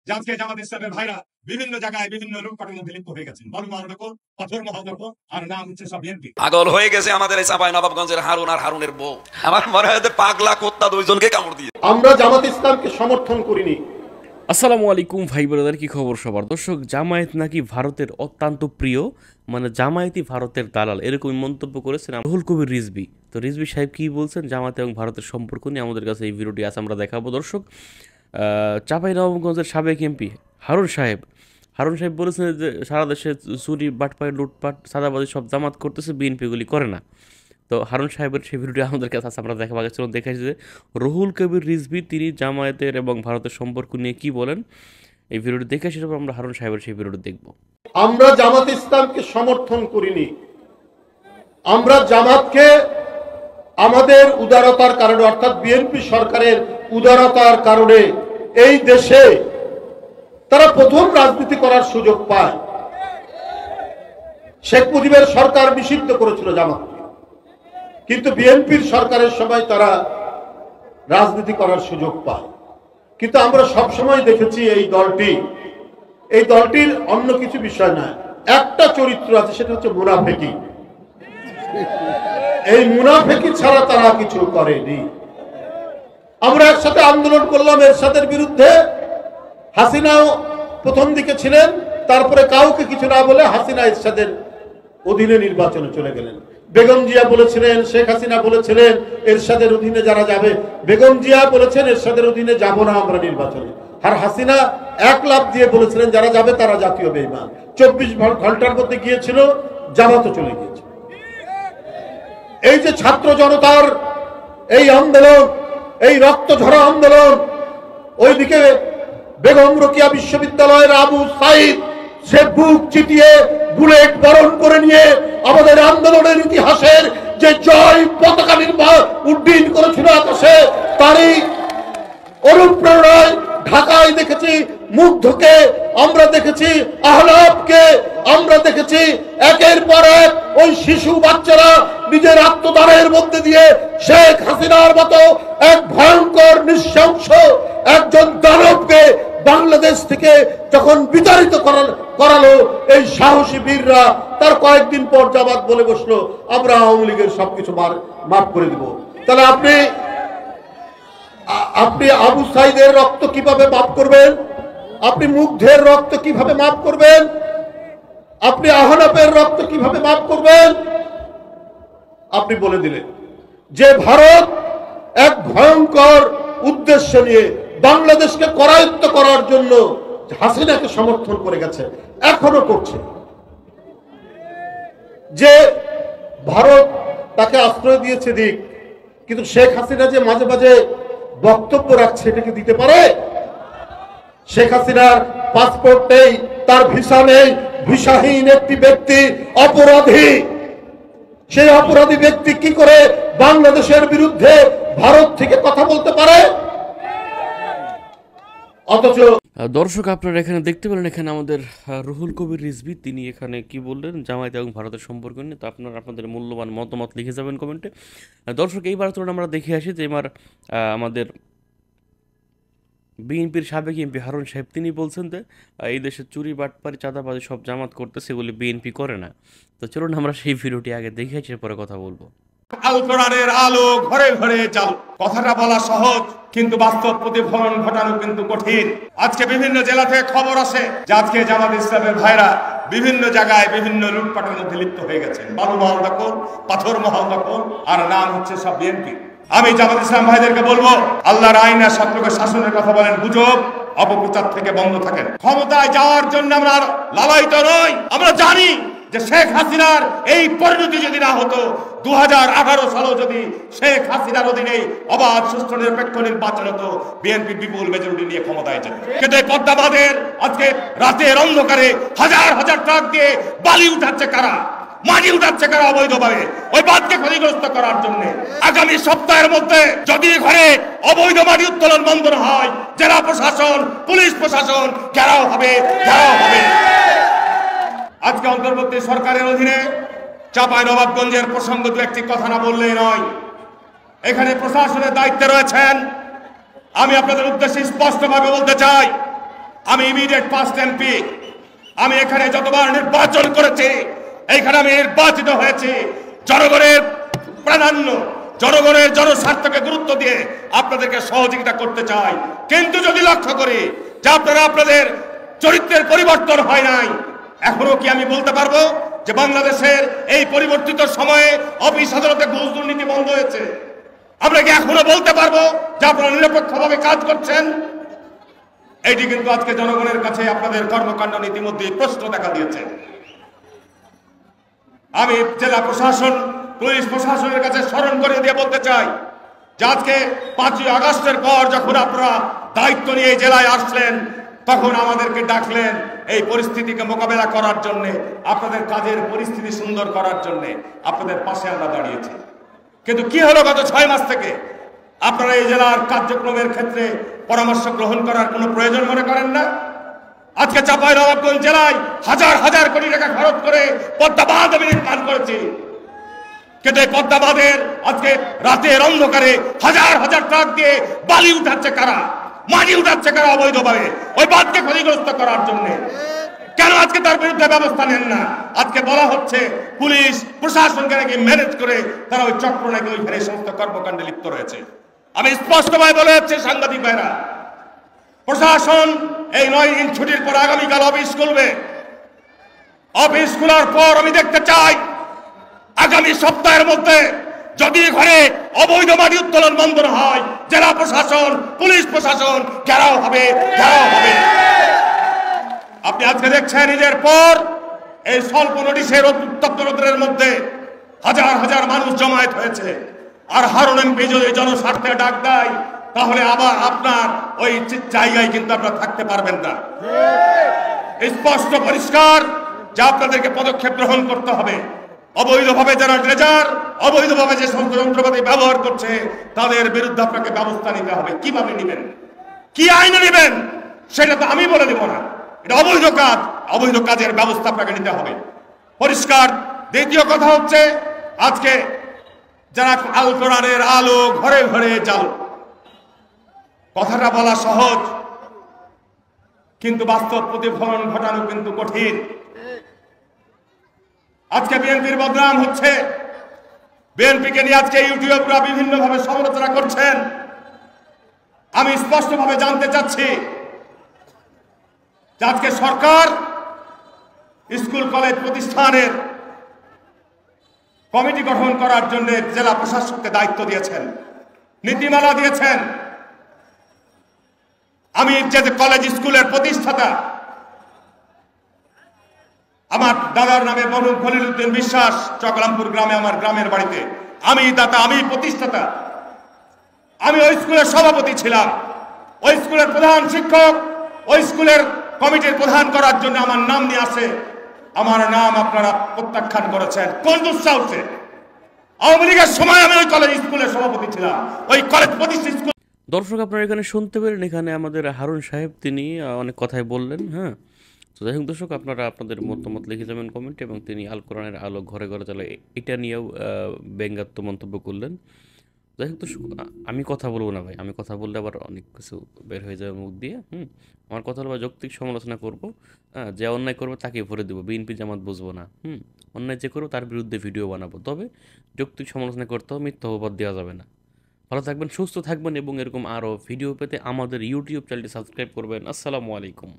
যে আজকে জামাত ইসলামের ভাইরা বিভিন্ন জায়গায় বিভিন্ন লুটপাটের মধ্যে লিপ্ত হয়ে গেছেন। বালু মহল দখল, পাথর মহল দখল, আর নাম হচ্ছে সব বিএনপি। পাগল হয়ে গেছে আমাদের এই চাঁপাই নবাবগঞ্জের হারুন আর হারুনের বউ। আমার মনে হয় পাগলা কুত্তা দুইজনকে কামড় দিয়ে। আমরা জামাত ইসলামকে সমর্থন করিনি। আসসালামু আলাইকুম ভাই ব্রাদার, কি খবর সবার? দর্শক, জামায়াত নাকি ভারতের অত্যন্ত প্রিয়, মানে জামায়াতই ভারতের দালাল, এরকমই মন্তব্য করেছেন রুহুল কবির রিজভী। তো রিজভী সাহেব কি বলছেন জামায়াত এবং ভারতের সম্পর্ক নিয়ে আমাদের কাছে এই ভিডিওটি আজ আমরা দেখাবো। দর্শক, চাঁপাইনবাবগঞ্জের সাবেক এমপি হারুন সাহেব বলেছেন যে সারা দেশে চুরি, বাটপাট, লুটপাট, সাদাবাজি সব জামাত করতেছে, বিএনপিগুলি করে না। তো হারুন সাহেবের সেই ভিডিওটি আমাদের কাছে আমরা দেখাবো। আগে চলুন দেখেছি যে রুহুল কবির রিজভী তিনি জামায়াতের এবং ভারতের সম্পর্ক নিয়ে কি বলেন। এই ভিডিওটি দেখে সেটা আমরা হারুন সাহেবের সেই ভিডিওটি দেখব। আমরা জামাত ইসলামকে সমর্থন করিনি। আমরা জামাতকে আমাদের উদারতার কারণে, অর্থাৎ বিএনপি সরকারের উদারতার কারণে এই দেশে তারা প্রথম রাজনীতি করার সুযোগ পায়। শেখ মুজিবের সরকার নিষিদ্ধ করেছিল জামাতকে, কিন্তু বিএনপির সরকারের সময় তারা রাজনীতি করার সুযোগ পায়। কিন্তু আমরা সবসময় দেখেছি এই দলটির অন্য কিছু বিষয় নয়, একটা চরিত্র আছে, সেটা হচ্ছে মুনাফেকি। এই মুনাফেকি ছাড়া তারা কিছু করেনি। আমরা একসাথে আন্দোলন করলাম এরশাদের বিরুদ্ধে। হাসিনাও প্রথম দিকে ছিলেন, তারপরে কাউকে কিছু না বলে হাসিনা এরশাদের অধীনে নির্বাচনে চলে গেলেন। বেগম জিয়া বলেছিলেন, শেখ হাসিনা বলেছিলেন এরশাদের অধীনে যারা যাবে, বেগম জিয়া বলেছেন এরশাদের অধীনে যাব না আমরা নির্বাচনে। আর হাসিনা এক লাফ দিয়ে বলেছিলেন যারা যাবে তারা জাতীয় বেঈমান। 24 ঘন্টার মধ্যে গিয়েছিল, জামাতও চলে গিয়েছে। এই যে ছাত্র জনতার এই আন্দোলন, এই রক্ত ঝরা আন্দোলন, ওইদিকে বেগম রোকেয়া বিশ্ববিদ্যালয়ের আবু সাইদ সে বুক চিতিয়ে বুলেট বরণ করে নিয়ে আমাদের আন্দোলনের ইতিহাসের যে জয় পতাকা উড্ডীন করেছিল আকাশে, তারই অনুপ্রেরণায় ঢাকায় দেখেছি মুগ্ধকে, আমরা দেখেছি আহলাবকে, আমরা দেখেছি একের পর এক ওই শিশু বাচ্চারা নিজের আত্মদানের মধ্যে দিয়ে শেখ হাসিনার মতো এক ভয়ঙ্কর নৃশংস একজন দানবকে বাংলাদেশ থেকে যখন বিতাড়িত করালো এই সাহসী বীররা, তার কয়েকদিন পর জামাত বলে বসলো আমরা আওয়ামী লীগের সবকিছু মাফ করে দিব। তাহলে আপনি আবু সাইদের রক্ত কিভাবে মাফ করবেন? আপনি মুগ্ধের রক্ত কিভাবে মাফ করবেন? আপনি আহনাফের রক্ত কিভাবে মাফ করবেন? আপনি বলে দিলেন যে ভারত এক ভয়ঙ্কর উদ্দেশ্য নিয়ে বাংলাদেশকে করায়ত্ত করার জন্য হাসিনাকে সমর্থন করে গেছে, এখনো করছে। যে ভারত তাকে আশ্রয় দিয়েছে দিক, কিন্তু শেখ হাসিনা যে মাঝে মাঝে বক্তব্য রাখছে, এটাকে দিতে পারে? শেখ হাসিনার পাসপোর্ট নেই, তার ভিসা নেই, ভিসাহীন একটি ব্যক্তি অপরাধী। সেই অপরাধী ব্যক্তি কি করে বাংলাদেশের বিরুদ্ধে ভারত থেকে কথা বলতে পারে? অথচ দর্শক, আপনারা এখানে দেখতে পেলেন, এখানে আমাদের রুহুল কবির রিজভী তিনি এখানে কি বললেন জামায়াত এবং ভারতের সম্পর্ক নিয়ে। তো আপনারা আপনাদের মূল্যবান মতামত লিখে যাবেন কমেন্টে। দর্শক, এইবার তো আমরা দেখে আসি যে এবার আমাদের বিএনপির সাবেক এমপি হারুন সাহেব তিনি বলছেন যে এই দেশে চুরি, বাটপারি, চাঁদাবাজি সব জামাত করতে, সেগুলি বিএনপি করে না। তো চলুন আমরা সেই ভিডিওটি আগে দেখে আসি, পরে কথা বলবো। আল কোরআনের আলো ঘরে ঘরে চালু, কথাটা বলা সহজ, কিন্তু বাস্তব প্রতিফলন ঘটানো কিন্তু কঠিন। আজকে বিভিন্ন জেলা থেকে খবর আসে যে আজকে জামাত ইসলামের ভাইরা বিভিন্ন জায়গায় বিভিন্ন লুটপাটের মধ্যে লিপ্ত হয়ে গেছেন। বালু মহল দখল, পাথর মহল দখল, আর নাম হচ্ছে সব বিএনপি। আমি জামাত ইসলাম ভাইদেরকে বলবো, আল্লাহর আইন আর সত্যকে শাসনের কথা বলেন, গুজব অপপ্রচার থেকে বন্ধ থাকেন। ক্ষমতায় যাওয়ার জন্য আমরা লালায়িত নই। আমরা জানি যে শেখ হাসিনার এই পরিণতি যদি না হতো, 2018 সালেও যদি শেখ হাসিনার অধীনে অবাধ, সুষ্ঠু, নিরপেক্ষ নির্বাচন হতো, বিএনপি বিপুল মেজরিটি নিয়ে ক্ষমতায় যেত। কিন্তু এই পদ্মা বাঁধের আজকে রাতের অন্ধকারে হাজার হাজার ট্রাক দিয়ে বালি উঠাচ্ছে কারা, মাটি উঠাচ্ছে কারা অবৈধভাবে ওই বাঁধকে ক্ষতিগ্রস্ত করার জন্য। আগামী সপ্তাহের মধ্যে যদি ঘরে অবৈধ মাটি উত্তোলন বন্ধ না হয়, জেলা প্রশাসন, পুলিশ প্রশাসন ঘেরাও হবে। আজকে অন্তর্বর্তী সরকারের অধীনে চাঁপাইনবাবগঞ্জের প্রসঙ্গ দু একটি কথা না বললেই নয়। এখানে প্রশাসনের দায়িত্বে রয়েছেন। আমি আপনাদের উদ্দেশ্যে স্পষ্টভাবে বলতে চাই, আমি ইমিডিয়েট পাস্ট এমপি, আমি এখানে যতবার নির্বাচন করেছি এইখানে আমি নির্বাচিত হয়েছি জনগণের প্রাধান্য, জনগণের জনস্বার্থকে গুরুত্ব দিয়ে আপনাদেরকে সহযোগিতা করতে চাই। কিন্তু যদি লক্ষ্য করি যে আপনারা আপনাদের চরিত্রের পরিবর্তন হয় নাই, এখনো কি আমি বলতে পারবো যে বাংলাদেশের এই পরিবর্তিত সময়ে অফিস আদালতে ঘুষ দুর্নীতি বন্ধ হয়েছে? আমরা কি এখনো বলতে পারবো যে আপনারা নিরপেক্ষভাবে কাজ করছেন? এটি কিন্তু আজকে জনগণের কাছে আপনাদের কর্মকাণ্ড ইতিমধ্যে প্রশ্ন দেখা দিয়েছে। আমি জেলা প্রশাসন, পুলিশ প্রশাসনের কাছে স্মরণ করে দিয়ে বলতে চাই যে আজকে 5ই আগস্টের পর যখন আপনারা দায়িত্ব নিয়ে এই জেলায় আসলেন, তখন আমাদেরকে ডাকলেন এই পরিস্থিতিকে মোকাবেলা করার জন্য, আপনাদের কাজের পরিস্থিতি সুন্দর করার জন্য আপনাদের পাশে আমরা দাঁড়িয়েছি। কিন্তু কি হলো গত 6 মাস থেকে? আপনারা এই জেলার কার্যক্রমের ক্ষেত্রে পরামর্শ গ্রহণ করার কোনো প্রয়োজন মনে করেন না। আজকে চাঁপাইনবাবগঞ্জ জেলায় হাজার হাজার কোটি টাকা খরচ করে পদ্মা বাঁধ আমি নির্মাণ করেছি, কিন্তু এই পদ্মা বাঁধের আজকে রাতের অন্ধকারে হাজার হাজার ট্রাক দিয়ে বালি উঠাচ্ছে কারা, মাটি উঠাচ্ছে কারা অবৈধভাবে ওই বাঁধকে ক্ষতিগ্রস্ত করার জন্য? কেন আজকে তার বিরুদ্ধে ব্যবস্থা নেন না? আজকে বলা হচ্ছে পুলিশ প্রশাসনকে নাকি ম্যানেজ করে তারা ওই চক্র নাকি ওইখানে সমস্ত কর্মকাণ্ডে লিপ্ত রয়েছে। আমি স্পষ্টভাবে বলে যাচ্ছি সাংবাদিক ভাইরা, প্রশাসন এই 9 দিন ছুটির পর আগামীকাল অফিস খুলবে। অফিস খোলার পর আমি দেখতে চাই আগামী সপ্তাহের মধ্যে যদি ঘরে অবৈধ মাটি উত্তোলন বন্ধ না হয়, জেলা প্রশাসন, পুলিশ প্রশাসন ঘেরাও হবে, ঘেরাও হবে। আপনি আজকে দেখছেন নিজের পর এই স্বল্প নোটিশের উত্তপ্ত রোদের মধ্যে হাজার হাজার মানুষ জমায়েত হয়েছে। আর হারুন এমপি যদি জনস্বার্থে ডাক দেয়, তাহলে আবার আপনার ওই জায়গায় কিন্তু আপনারা থাকতে পারবেন না। স্পষ্ট পরিষ্কার যে আপনাদেরকে পদক্ষেপ গ্রহণ করতে হবে। অবৈধভাবে যারা ড্রেজার, অবৈধভাবে যে সমস্ত যন্ত্রপাতি ব্যবহার করছে তাদের বিরুদ্ধে আপনাকে ব্যবস্থা নিতে হবে। কিভাবে নেবেন, কি আইনে নেবেন সেটা তো আমি বলে দেব না। এটা অবৈধ কাজ, অবৈধ কাজের ব্যবস্থা আপনাকে নিতে হবে পরিষ্কার। দ্বিতীয় কথা হচ্ছে আজকে যারা আল কোরআনের আলো ঘরে ঘরে জ্বালো, কথাটা বলা সহজ কিন্তু বাস্তব প্রতিফলন ঘটানো কিন্তু কঠিন। আজকে বিএনপির বদনাম হচ্ছে, বিএনপিকে নিয়ে আজকে ইউটিউবরা বিভিন্ন ভাবে সমালোচনা করছেন। আমি স্পষ্টভাবে জানতে চাচ্ছি যে আজকে সরকার স্কুল কলেজ প্রতিষ্ঠানের কমিটি গঠন করার জন্য জেলা প্রশাসককে দায়িত্ব দিয়েছেন, নীতিমালা দিয়েছেন। আমি যে কলেজ স্কুলের প্রতিষ্ঠাতা, আমার দাদার নামে মরহুম খলিল উদ্দিন বিশ্বাস, চকলামপুর গ্রামে আমার গ্রামের বাড়িতে, আমি দাতা, আমি প্রতিষ্ঠাতা, আমি ওই স্কুলের সভাপতি ছিলাম। ওই স্কুলের প্রধান শিক্ষক ওই স্কুলের কমিটির প্রধান করার জন্য আমার নাম নিয়ে আসে, আমার নাম আপনারা প্রত্যাখ্যান করেছেন। কোন দুঃসাহসে? আওয়ামী লীগের সময় আমি ওই কলেজ স্কুলের সভাপতি ছিলাম, ওই কলেজ প্রতিষ্ঠা। দর্শক আপনারা এখানে শুনতে পেলেন, এখানে আমাদের হারুন সাহেব তিনি অনেক কথাই বললেন। হ্যাঁ, তো যাই হোক দর্শক, আপনারা আপনাদের মতামত লিখে যাবেন কমেন্টে, এবং তিনি আল কোরআনের আলো ঘরে ঘরে চলে এটা নিয়েও ব্যঙ্গাত্মক মন্তব্য করলেন। যাই হোক দর্শক, আমি কথা বলবো না ভাই, আমি কথা বললে আবার অনেক কিছু বের হয়ে যাবে মুখ দিয়ে। আমার কথা হলো যৌক্তিক সমালোচনা করবো। যে অন্যায় করবে তাকে ভরে দেবো, বিএনপি জামাত বুঝবো না। অন্যায় যে করবো তার বিরুদ্ধে ভিডিও বানাবো, তবে যৌক্তিক সমালোচনা করতে হবে, মিথ্যা অপবাদ দেওয়া যাবে না। ভালো থাকবেন, সুস্থ থাকবেন, এবং এরকম আরও ভিডিও পেতে আমাদের ইউটিউব চ্যানেলটি সাবস্ক্রাইব করবেন। আসসালামু আলাইকুম।